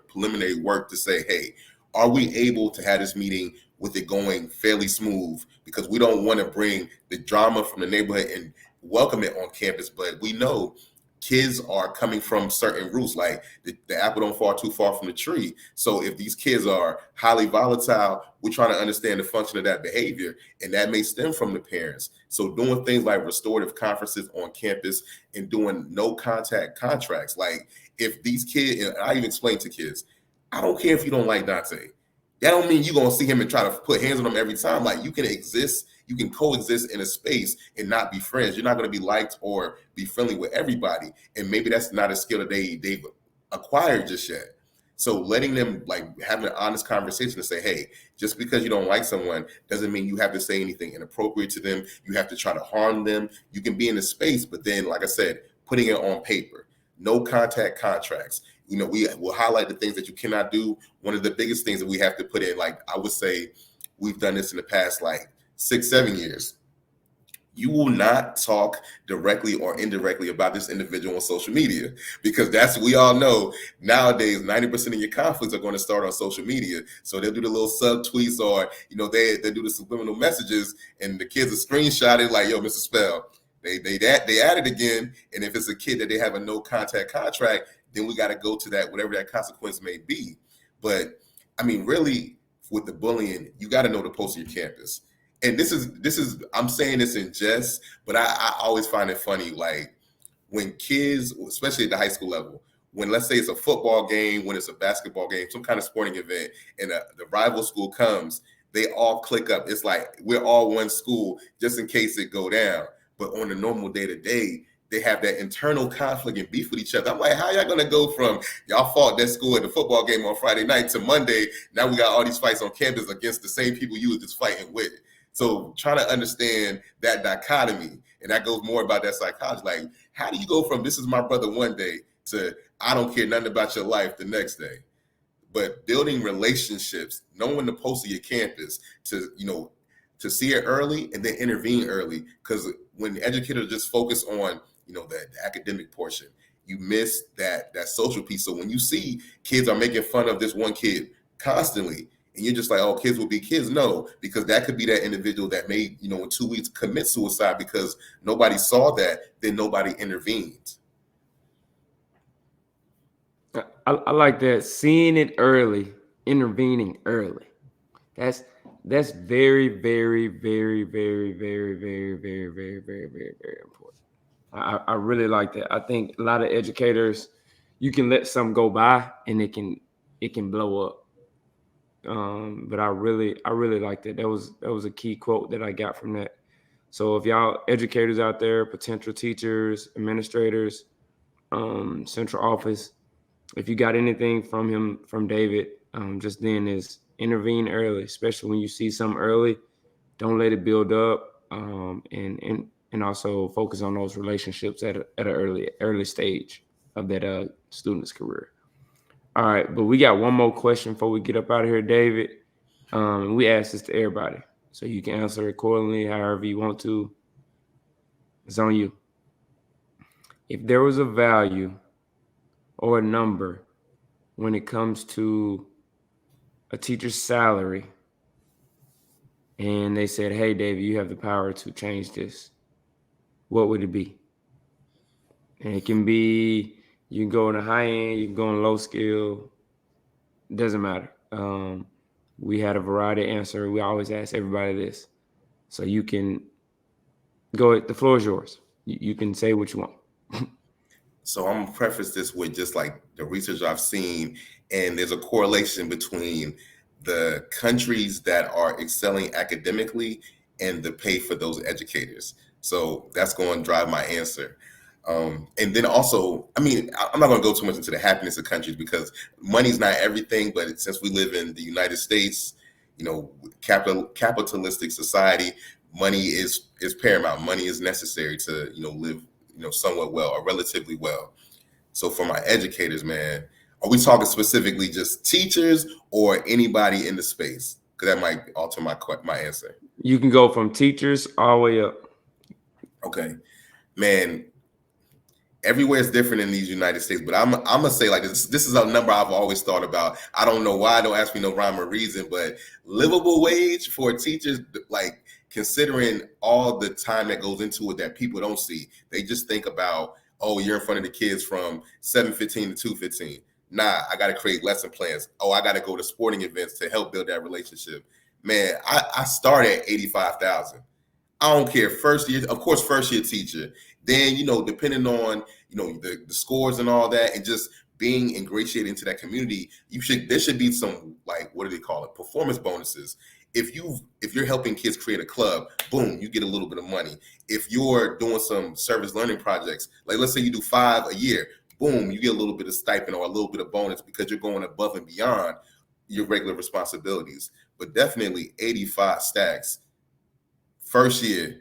preliminary work to say, hey, are we able to have this meeting with it going fairly smooth? Because we don't want to bring the drama from the neighborhood and welcome it on campus, but we know kids are coming from certain roots, like the apple don't fall too far from the tree. So if these kids are highly volatile, we're trying to understand the function of that behavior, and that may stem from the parents. So doing things like restorative conferences on campus and doing no contact contracts. Like, if these kids, and I even explain to kids, I don't care if you don't like Dontay. That don't mean you're going to see him and try to put hands on him every time. Like, you can coexist in a space and not be friends. You're not going to be liked or be friendly with everybody. And maybe that's not a skill that they've acquired just yet. So letting them having an honest conversation to say, hey, just because you don't like someone doesn't mean you have to say anything inappropriate to them. You have to try to harm them. You can be in a space, but then, like I said, putting it on paper, no contact contracts. We will highlight the things that you cannot do. One of the biggest things that we have to put in, I would say we've done this in the past 6-7 years. You will not talk directly or indirectly about this individual on social media, because we all know nowadays 90% of your conflicts are going to start on social media. So they'll do the little sub tweets, or they do the subliminal messages, and the kids are screenshotted like, yo, Mr. Spell, they add it again. And if it's a kid that they have a no contact contract, then we got to go to that, whatever that consequence may be. But I mean, really, with the bullying, you got to know the pulse of your campus. And this is I'm saying this in jest, but I always find it funny, when kids, especially at the high school level, when, let's say it's a football game, when it's a basketball game, some kind of sporting event, and the rival school comes, they all click up. It's like we're all one school just in case it go down. But on a normal day-to-day, they have that internal conflict and beef with each other. I'm like, how y'all going to go from y'all fought that school at the football game on Friday night to Monday, now we got all these fights on campus against the same people you were just fighting with? So trying to understand that dichotomy, and that goes more about that psychology. How do you go from this is my brother one day to I don't care nothing about your life the next day? But building relationships, knowing the pulse of your campus to see it early and then intervene early. Because when educators just focus on, the academic portion, you miss that social piece. So when you see kids are making fun of this one kid constantly, And you're just like, oh, kids will be kids. No, because that could be that individual that may, in 2 weeks commit suicide because nobody saw that, then nobody intervened. I like that. Seeing it early, intervening early. That's very, very, very, very, very, very, very, very, very, very, very important. I really like that. I think a lot of educators, you can let some go by and it can blow up. But I really liked it. That was a key quote that I got from that. So if y'all educators out there, potential teachers, administrators, central office, if you got anything from David, just then is intervene early, especially when you see something early. Don't let it build up, and also focus on those relationships at an early stage of that student's career. All right, but we got one more question before we get up out of here, David. We asked this to everybody, so you can answer accordingly, however you want to. It's on you. If there was a value or a number when it comes to a teacher's salary, and they said, "Hey, David, you have the power to change this," what would it be? And it can be, you can go in the high end, you can go in low skill. It doesn't matter. We had a variety of answer. We always ask everybody this, so you can go. The floor is yours. You can say what you want. So I'm gonna preface this with just like the research I've seen, and there's a correlation between the countries that are excelling academically and the pay for those educators. So that's going to drive my answer. And then also, I mean, I'm not going to go too much into the happiness of countries because money's not everything. But since we live in the United States, capitalistic society, money is paramount. Money is necessary to live somewhat well or relatively well. So for my educators, man, are we talking specifically just teachers or anybody in the space? Because that might alter my answer. You can go from teachers all the way up. Okay, man. Everywhere is different in these United States, but I'm gonna say like this. This is a number I've always thought about. I don't know why. Don't ask me no rhyme or reason, but livable wage for teachers, like considering all the time that goes into it that people don't see. They just think about, oh, you're in front of the kids from 7:15 to 2:15. Nah, I got to create lesson plans. Oh, I got to go to sporting events to help build that relationship. Man, I started at 85,000. I don't care. First year, of course, first year teacher. Then, depending on, the scores and all that, and just being ingratiated into that community, there should be some, like, what do they call it? Performance bonuses. If you're helping kids create a club, boom, you get a little bit of money. If you're doing some service learning projects, like let's say you do 5 a year, boom, you get a little bit of stipend or a little bit of bonus because you're going above and beyond your regular responsibilities. But definitely 85 stacks. First year,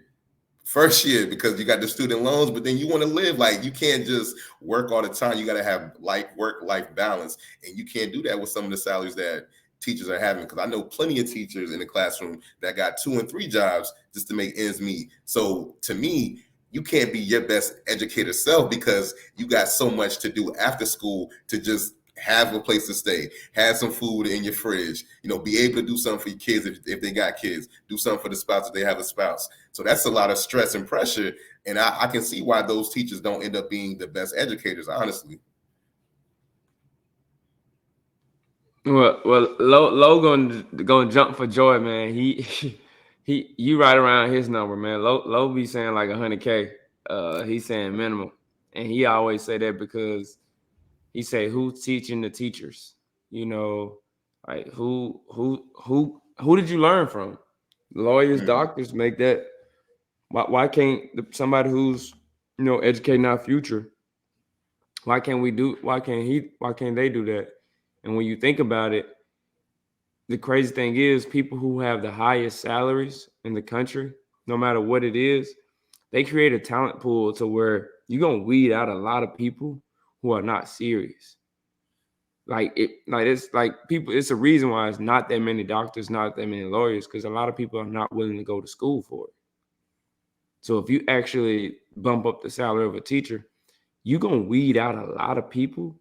because you got the student loans, but then you want to live, like, you can't just work all the time. You got to have work-life balance, and you can't do that with some of the salaries that teachers are having. Because I know plenty of teachers in the classroom that got 2 and 3 jobs just to make ends meet. So to me, you can't be your best educator self because you got so much to do after school to just have a place to stay, have some food in your fridge, be able to do something for your kids if they got kids, do something for the spouse if they have a spouse. So that's a lot of stress and pressure. And I can see why those teachers don't end up being the best educators, honestly. Well, Logan gonna jump for joy, man. You right around his number, man. Lo be saying like 100K. He's saying minimum, and he always say that because he say, who's teaching the teachers? Like who did you learn from? Lawyers, doctors make that. Why can't somebody who's educating our future? Why can't they do that? And when you think about it, the crazy thing is people who have the highest salaries in the country, no matter what it is, they create a talent pool to where you're gonna weed out a lot of people who are not serious. It's like people, it's a reason why it's not that many doctors, not that many lawyers, because a lot of people are not willing to go to school for it. So if you actually bump up the salary of a teacher, you're gonna weed out a lot of people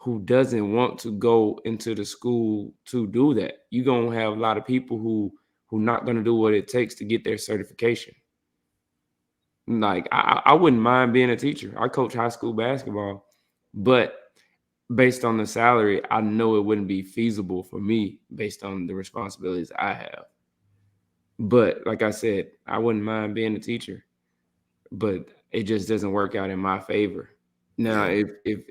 who doesn't want to go into the school to do that. You're gonna have a lot of people who not gonna do what it takes to get their certification. Like I wouldn't mind being a teacher. I coach high school basketball, but based on the salary, I know it wouldn't be feasible for me based on the responsibilities I have. But like I said, I wouldn't mind being a teacher, but it just doesn't work out in my favor. Now, Yeah.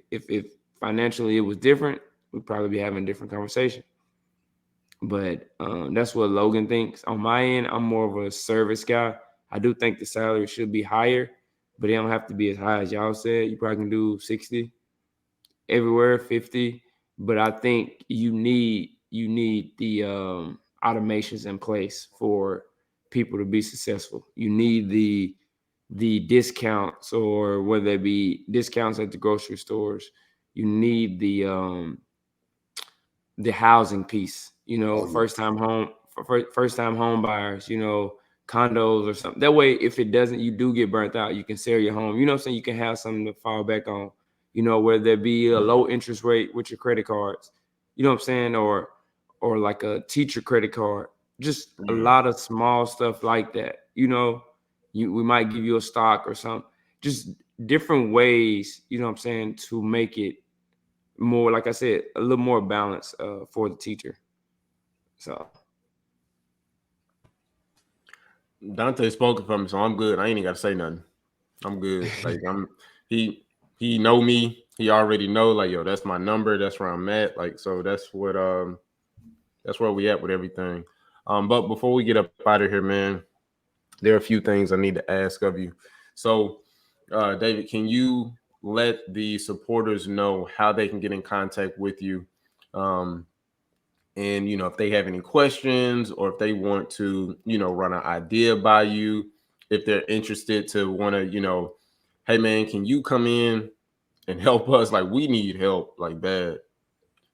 if financially it was different, we'd probably be having a different conversation. But that's what Logan thinks. On my end, I'm more of a service guy. I do think the salary should be higher, but it don't have to be as high as y'all said. You probably can do 60 everywhere, 50. But I think you need the automations in place for people to be successful. You need the discounts, or whether they be discounts at the grocery stores. You need the housing piece, Oh, yeah. first time home for first time home buyers, condos or something. That way, if it doesn't, you do get burnt out, you can sell your home. You know what I'm saying? You can have something to fall back on, whether there be a low interest rate with your credit cards, you know what I'm saying? Or like a teacher credit card, just a lot of small stuff like that. We might give you a stock or something, just different ways, you know what I'm saying, to make it more, like I said, a little more balance for the teacher. So Dante spoken for me, so I'm good. I ain't even got to say nothing. I'm good. Like he know me. He already know. Like, yo, that's my number. That's where I'm at. Like, so that's where we at with everything. But before we get up out of here, man, there are a few things I need to ask of you. So, David, can you let the supporters know how they can get in contact with you? And if they have any questions, or if they want to run an idea by you, if they're interested to want to hey man, can you come in and help us? Like, we need help like bad.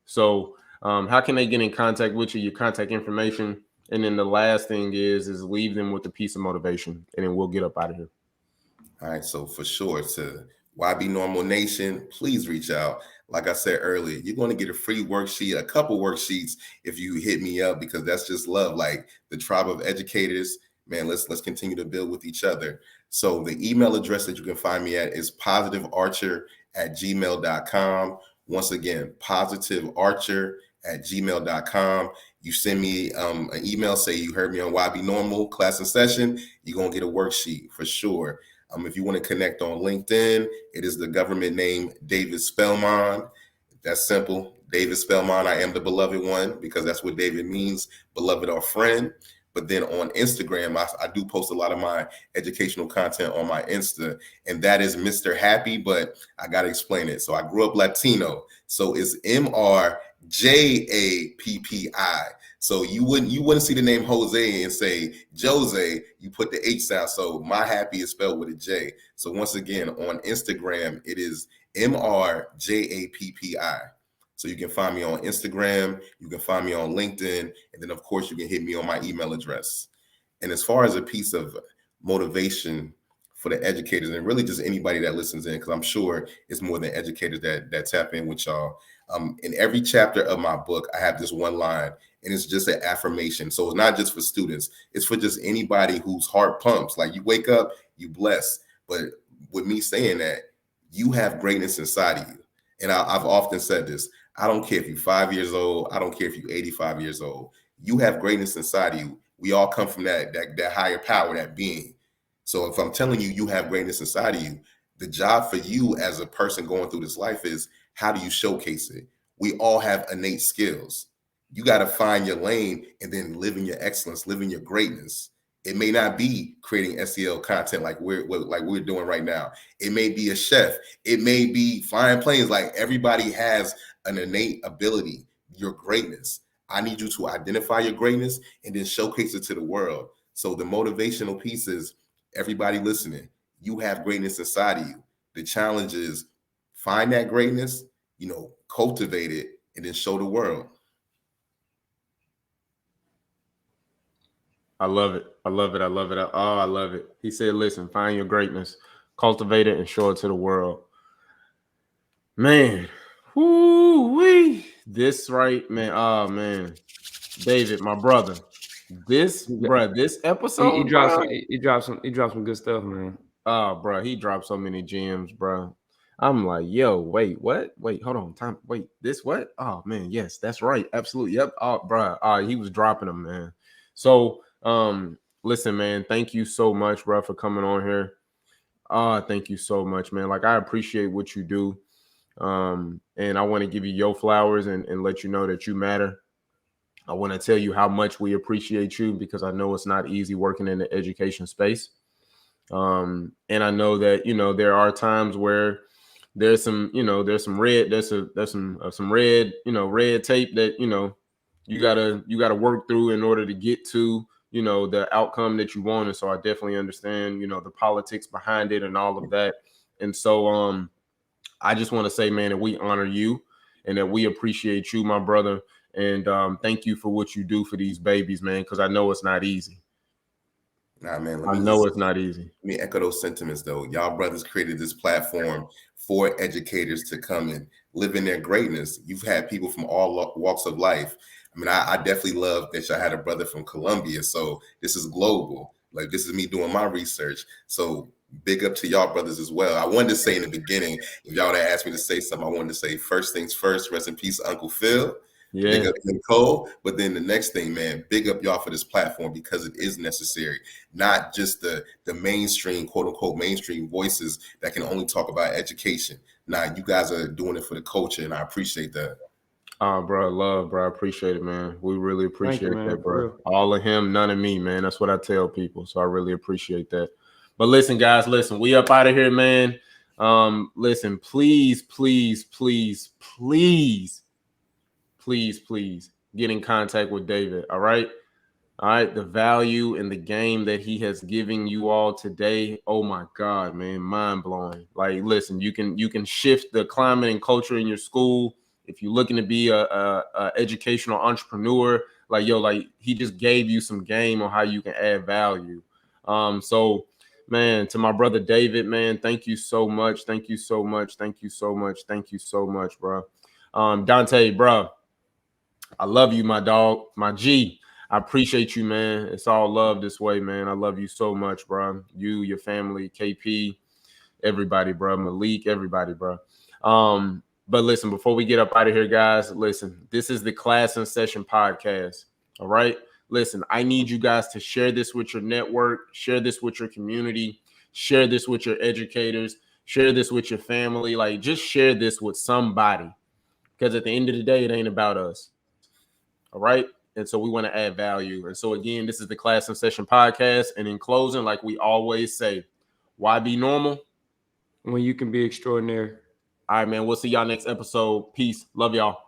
So how can they get in contact with you? Your contact information. And then the last thing is leave them with a piece of motivation, and then we'll get up out of here. All right, so for sure, to Y.B.Normal Nation, please reach out. Like I said earlier, you're going to get a free worksheet, a couple worksheets if you hit me up, because that's just love. Like the tribe of educators, man, let's continue to build with each other. So the email address that you can find me at is positivearcher@gmail.com. Once again, positivearcher@gmail.com. You send me an email, say you heard me on Y.B.Normal class in session, you're going to get a worksheet for sure. If you want to connect on LinkedIn, it is the government name David Spellmon. That's simple. David Spellmon, I am the beloved one, because that's what David means, beloved or friend. But then on Instagram, I do post a lot of my educational content on my Insta, and that is Mr. Happy, but I got to explain it. So I grew up Latino. So it's MRJAPPI. So you wouldn't see the name Jose and say Jose, you put the H sound. So my happy is spelled with a J. So once again, on Instagram, it is MRJAPPI. So you can find me on Instagram, you can find me on LinkedIn, and then of course you can hit me on my email address. And as far as a piece of motivation for the educators, and really just anybody that listens in, because I'm sure it's more than educators that tap in with y'all. In every chapter of my book, I have this one line, and it's just an affirmation. So it's not just for students, it's for just anybody whose heart pumps. Like, you wake up, you blessed. But with me saying that, you have greatness inside of you. And I've often said this, I don't care if you're 5 years old, I don't care if you're 85 years old, you have greatness inside of you. We all come from that higher power, that being. So if I'm telling you, you have greatness inside of you, the job for you as a person going through this life is, how do you showcase it? We all have innate skills. You got to find your lane and then live in your excellence, live in your greatness. It may not be creating SEL content like we're doing right now. It may be a chef. It may be flying planes. Like, everybody has an innate ability, your greatness. I need you to identify your greatness and then showcase it to the world. So the motivational piece is, everybody listening, you have greatness inside of you. The challenge is, find that greatness, cultivate it, and then show the world. I love it. I love it. I love it. Oh, I love it. He said, listen, find your greatness, cultivate it, and show it to the world. Man, Whoo-wee. This right, man. Oh man, David, my brother. This episode, bro. He dropped some good stuff, man. Oh, bro, he dropped so many gems, bro. I'm like, yo, wait, what? Wait, hold on, time. Wait, this what? Oh man, yes, that's right, absolutely, yep. Oh, bro, he was dropping them, man. So, listen, man, thank you so much, bro, for coming on here. Thank you so much, man. Like, I appreciate what you do. And I want to give you your flowers and let you know that you matter. I want to tell you how much we appreciate you because I know it's not easy working in the education space. And I know that, there are times where there's some red, red tape that, you gotta work through in order to get to, the outcome that you want. And so I definitely understand, the politics behind it and all of that. And so, I just want to say, man, that we honor you and that we appreciate you, my brother. And thank you for what you do for these babies, man, because I know it's not easy. Nah, man, I know it's not easy. Let me echo those sentiments, though. Y'all brothers created this platform for educators to come and live in their greatness. You've had people from all walks of life. I mean, I definitely love that y'all had a brother from Colombia. So this is global. Like, this is me doing my research. So big up to y'all brothers as well. I wanted to say in the beginning, if y'all had asked me to say something, I wanted to say first things first, rest in peace, Uncle Phil. Yeah. Big up Nicole. But then the next thing, man, big up y'all for this platform because it is necessary. Not just the mainstream, quote unquote, mainstream voices that can only talk about education. Nah, you guys are doing it for the culture, and I appreciate that. Bro, I appreciate it, man. We really appreciate man, that, for bro. real. All of him, none of me, man. That's what I tell people. So I really appreciate that. But listen, guys, we up out of here, man. Listen, please get in contact with David. All right. The value and the game that he has given you all today. Oh my God, man, mind blowing. Like, listen, you can shift the climate and culture in your school. If you're looking to be a educational entrepreneur, like he just gave you some game on how you can add value. So man, to my brother David, man, thank you so much. Thank you so much. Thank you so much. Thank you so much, bro. Dontay, bro, I love you, my dog, my G. I appreciate you, man. It's all love this way, man. I love you so much, bro. You, your family, KP, everybody, bro. Malik, everybody, bro. But listen, before we get up out of here, guys, listen, this is the Class in Session podcast. All right. Listen, I need you guys to share this with your network, share this with your community, share this with your educators, share this with your family. Like, just share this with somebody. Because at the end of the day, it ain't about us. All right. And so we want to add value. And so, again, this is the Class in Session podcast. And in closing, like we always say, Y.B.Normal. When you can be extraordinary. All right, man. We'll see y'all next episode. Peace. Love y'all.